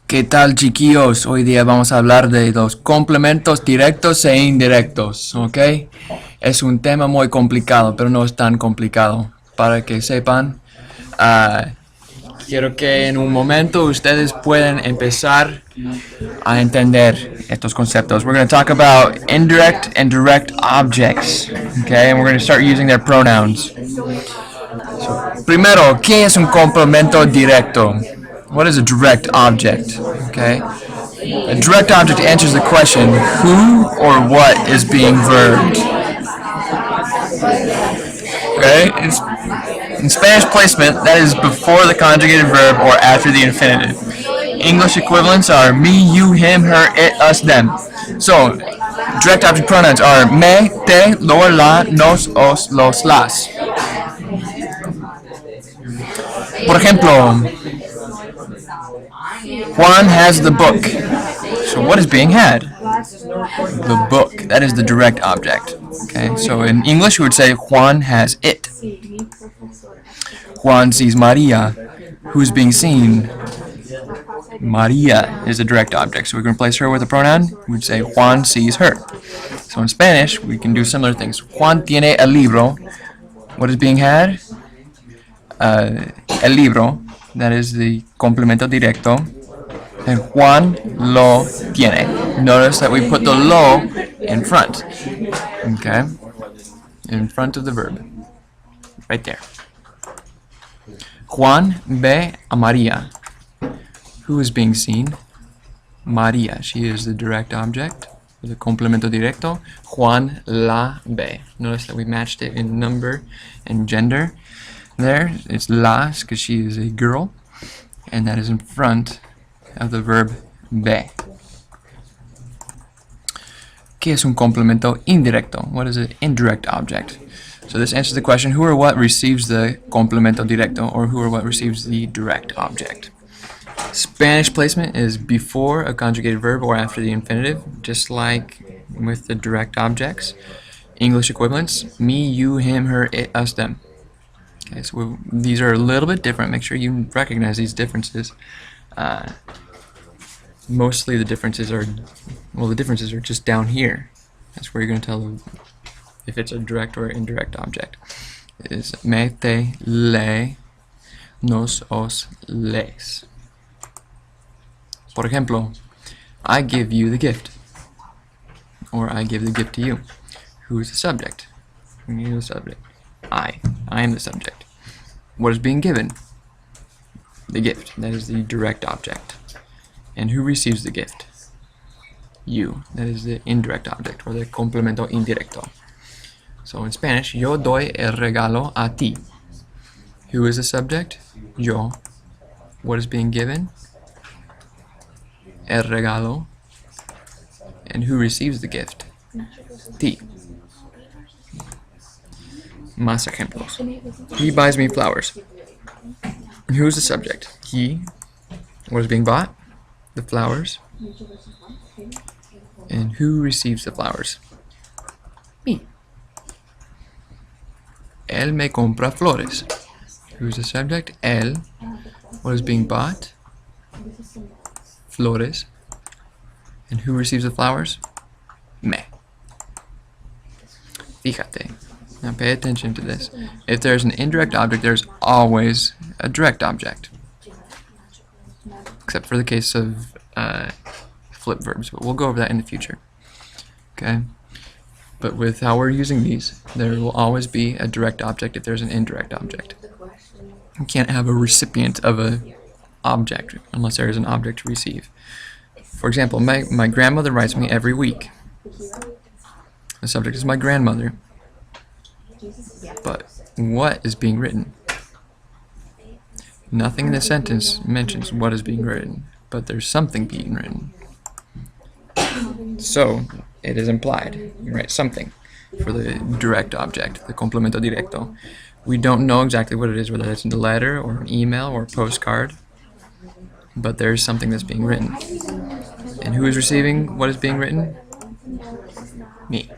¿Qué tal, chiquillos? Hoy día vamos a hablar de los complementos directos e indirectos, ¿ok? Es un tema muy complicado, pero no es tan complicado. Para que sepan, quiero que en un momento ustedes puedan empezar a entender estos conceptos. We're going to talk about indirect and direct objects, okay? And we're going to start using their pronouns. Primero, ¿qué es un complemento directo? What is a direct object? Okay. A direct object answers the question, who or what is being verbed? Okay. In Spanish placement, that is before the conjugated verb or after the infinitive. English equivalents are me, you, him, her, it, us, them. So, direct object pronouns are me, te, lo, la, nos, os, los, las. Por ejemplo, Juan has the book. So what is being had? The book. That is the direct object. Okay, so in English we would say Juan has it. Juan sees Maria. Who's being seen? Maria is a direct object. So we're going to place her with a pronoun. We would say Juan sees her. So in Spanish we can do similar things. Juan tiene el libro. What is being had? El libro. That is the complemento directo. And Juan lo tiene. Notice that we put the lo in front. Okay? In front of the verb. Right there. Juan ve a Maria. Who is being seen? Maria. She is the direct object. The complemento directo. Juan la ve. Notice that we matched it in number and gender. There, it's la, because she is a girl. And that is in front of the verb ve. ¿Qué es un complemento indirecto? What is an indirect object? So this answers the question, who or what receives the complemento directo, or who or what receives the direct object? Spanish placement is before a conjugated verb or after the infinitive, just like with the direct objects. English equivalents, me, you, him, her, it, us, them. Okay, so these are a little bit different. Make sure you recognize these differences. Mostly the differences are, just down here. That's where you're going to tell if it's a direct or indirect object. It is me, te, le, nos, os, les. Por ejemplo, I give you the gift. Or I give the gift to you. Who is the subject? Who is the subject? I am the subject. What is being given? The gift. That is the direct object. And who receives the gift? You. That is the indirect object, or the complemento indirecto. So in Spanish, yo doy el regalo a ti. Who is the subject? Yo. What is being given? El regalo. And who receives the gift? Ti. Más ejemplos. He buys me flowers. And who is the subject? He. What is being bought? The flowers. And who receives the flowers? Me. Él me compra flores. Who's the subject? Él. What is being bought? Flores. And who receives the flowers? Me. Fíjate. Now pay attention to this. If there's an indirect object, there's always a direct object. Except for the case of flip verbs, but we'll go over that in the future. Okay? But with how we're using these, there will always be a direct object if there's an indirect object. You can't have a recipient of an object unless there is an object to receive. For example, my grandmother writes me every week. The subject is my grandmother. But what is being written? Nothing in the sentence mentions what is being written, but there's something being written. So, it is implied. You write something for the direct object, the complemento directo. We don't know exactly what it is, whether it's a letter or an email or a postcard, but there is something that's being written. And who is receiving what is being written? Me.